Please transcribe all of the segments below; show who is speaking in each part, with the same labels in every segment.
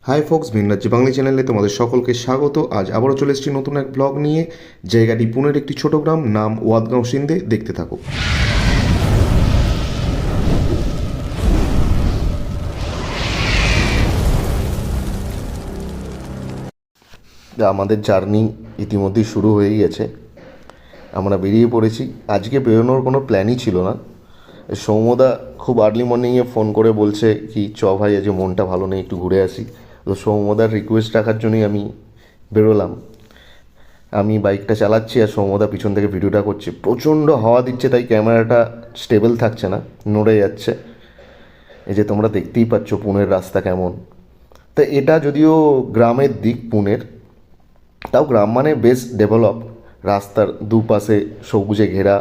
Speaker 1: High Fox ভিনরাজ্য Bangla চ্যানেলে তোমাদের সকলকে স্বাগত। আজ আবারও চলে এসেছি নতুন এক ব্লগ নিয়ে। জায়গাটি পুনের একটি ছোট গ্রাম, নাম ওয়াদগাঁও সিন্ধে। দেখতে থাকো। আমাদের জার্নি ইতিমধ্যেই শুরু হয়ে গেছে। আমরা বেরিয়ে পড়েছি। আজকে বেরোনোর কোনো প্ল্যানই ছিল না। সৌম্যদা খুব আর্লি মর্নিংয়ে ফোন করে বলছে কি চ ভাই, আজ মনটা ভালো নেই, একটু ঘুরে আসি। তো সৌম্যদার রিকোয়েস্ট রাখার জন্যই আমি বেরোলাম। আমি বাইকটা চালাচ্ছি আর সৌম্যদা পিছন থেকে ভিডিওটা করছে। প্রচণ্ড হাওয়া দিচ্ছে, তাই ক্যামেরাটা স্টেবল থাকছে না, নড়ে যাচ্ছে। এই যে তোমরা দেখতেই পাচ্ছ পুনের রাস্তা কেমন। তা এটা যদিও গ্রামের দিক পুনের, তাও গ্রাম মানে বেশ ডেভেলপ। রাস্তার দুপাশে সবুজে ঘেরা,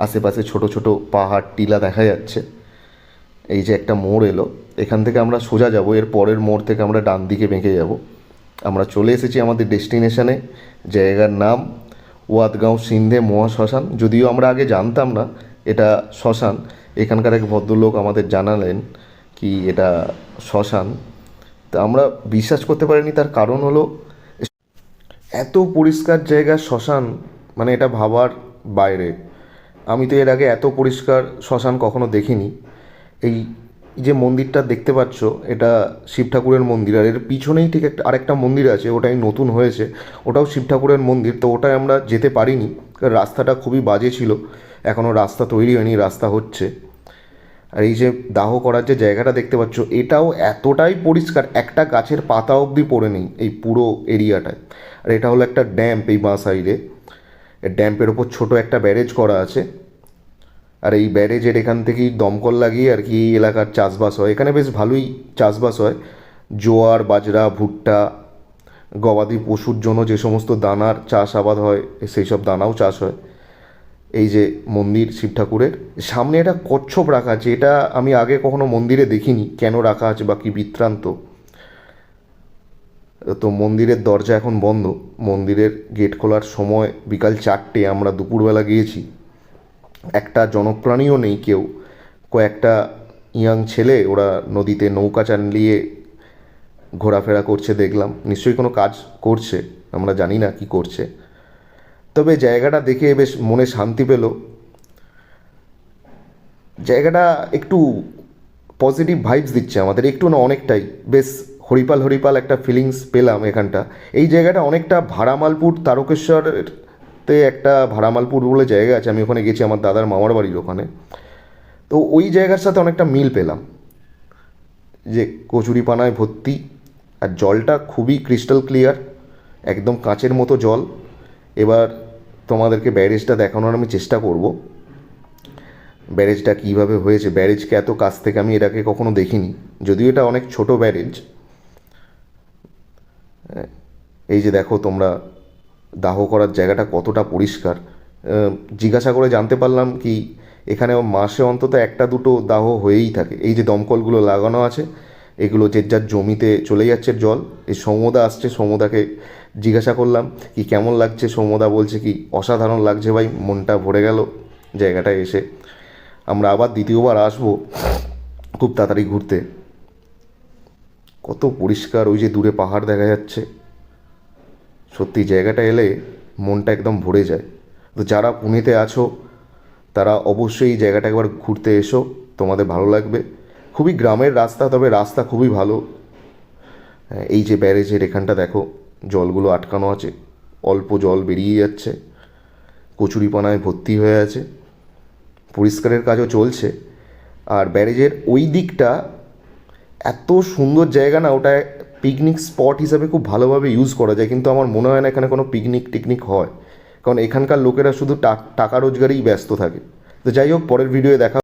Speaker 1: আশেপাশে ছোট ছোট পাহাড় টিলা দেখা যাচ্ছে। এই যে একটা মোড় এলো, এখান থেকে আমরা সোজা যাব, এর পরের মোড় থেকে আমরা ডান দিকে বেঁকে যাব। আমরা চলে এসেছি আমাদের ডেস্টিনেশনে। জায়গার নাম ওয়াদগাঁও সিন্ধে মহাশ্মশান। যদিও আমরা আগে জানতাম না এটা শ্মশান, এখানকার এক ভদ্রলোক আমাদের জানালেন কি এটা শ্মশান। তা আমরা বিশ্বাস করতে পারিনি। তার কারণ হলো এত পরিষ্কার জায়গা শ্মশান, মানে এটা ভাবার বাইরে। আমি তো এর আগে এত পরিষ্কার শ্মশান কখনো দেখিনি। এই যে মন্দিরটা দেখতে পাচ্ছ, এটা শিব ঠাকুরের মন্দির, আর এর পিছনেই ঠিক একটা আরেকটা মন্দির আছে, ওটাই নতুন হয়েছে, ওটাও শিব ঠাকুরের মন্দির। তো ওটায় আমরা যেতে পারিনি, কারণ রাস্তাটা খুবই বাজে ছিল। এখনও রাস্তা তৈরি হয়নি, রাস্তা হচ্ছে। আর এই যে দাহ করার যে জায়গাটা দেখতে পাচ্ছ, এটাও এতটাই পরিষ্কার, একটা গাছের পাতা অবধি পড়ে নেই এই পুরো এরিয়াটায়। আর এটা হলো একটা ড্যাম্প, এই বাঁ সাইডে ড্যাম্পের ওপর ছোট একটা ব্যারেজ করা আছে। আর এই ব্যারেজের এখান থেকেই দমকল লাগিয়ে আর কি এই এলাকার চাষবাস হয়। এখানে বেশ ভালোই চাষবাস হয়, জোয়ার, বাজরা, ভুট্টা, গবাদি পশুর জন্য যে সমস্ত দানার চাষ আবাদ হয় সেই সব দানাও চাষ হয়। এই যে মন্দির শিব ঠাকুরের সামনে একটা কচ্ছপ রাখা আছে, এটা আমি আগে কখনো মন্দিরে দেখিনি, কেন রাখা আছে বা কী বৃত্তান্ত। তো মন্দিরের দরজা এখন বন্ধ। মন্দিরের গেট খোলার সময় বিকাল 4টে, আমরা দুপুরবেলা গিয়েছি। একটা জনপ্রাণীও নেই কেউ। কয়েকটা ইয়াং ছেলে ওরা নদীতে নৌকা চালিয়ে ঘোরাফেরা করছে দেখলাম, নিশ্চয়ই কোনো কাজ করছে, আমরা জানি না কি করছে। তবে জায়গাটা দেখে বেশ মনে শান্তি পেল। জায়গাটা একটু পজিটিভ ভাইবস দিচ্ছে আমাদের, একটু না অনেকটাই। বেশ হরিপাল হরিপাল একটা ফিলিংস পেলাম এখানটা। এই জায়গাটা অনেকটা ভাড়ামালপুর, তারকেশ্বরতে একটা ভাড়ামালপুর বলে জায়গা আছে, আমি ওখানে গেছি, আমার দাদার মামার বাড়ির ওখানে। তো ওই জায়গার সাথে অনেকটা মিল পেলাম, যে কচুরিপানায় ভর্তি, আর জলটা খুবই ক্রিস্টাল ক্লিয়ার, একদম কাঁচের মতো জল। এবার তোমাদেরকে ব্যারেজটা দেখানোর আমি চেষ্টা করব, ব্যারেজটা কীভাবে হয়েছে। ব্যারেজকে এত কাছ থেকে আমি এর আগে কখনো দেখিনি, যদিও এটা অনেক ছোট ব্যারেজ। এই যে দেখো তোমরা দাহ করার জায়গাটা কতটা পরিষ্কার। জিজ্ঞাসা করে জানতে পারলাম কি এখানে মাসে অন্তত একটা দুটো দাহ হয়েই থাকে। এই যে দমকলগুলো লাগানো আছে, এগুলো যে যার জমিতে চলে যাচ্ছে জল। এই সৌম্যদা আসছে, সৌম্যদাকে জিজ্ঞাসা করলাম কি কেমন লাগছে। সৌম্যদা বলছে কি অসাধারণ লাগছে ভাই, মনটা ভরে গেল জায়গাটায় এসে। আমরা আবার দ্বিতীয়বার আসবো খুব তাড়াতাড়ি ঘুরতে। কত পরিষ্কার, ওই যে দূরে পাহাড় দেখা যাচ্ছে। সত্যি জায়গাটা এলে মনটা একদম ভরে যায়। তো যারা পুনেতে আছো তারা অবশ্যই এই জায়গাটা একবার ঘুরতে এসো, তোমাদের ভালো লাগবে। খুবই গ্রামের রাস্তা, তবে রাস্তা খুবই ভালো। এই যে ব্যারেজের এখানটা দেখো, জলগুলো আটকানো আছে, অল্প জল বেরিয়ে যাচ্ছে, কচুরিপানায় ভর্তি হয়ে আছে, পরিষ্কারের কাজও চলছে। আর ব্যারেজের ওই দিকটা এত সুন্দর জায়গা না, ওটা পিকনিক স্পট হিসাবে খুব ভালোভাবে ইউজ করা যায়। কিন্তু আমার মনে হয় না এখানে কোনো পিকনিক টিকনিক হয়, কারণ এখানকার লোকেরা শুধু টাকা রোজগারেই ব্যস্ত থাকে। তো যাই হোক, পরের ভিডিওয়ে দেখা।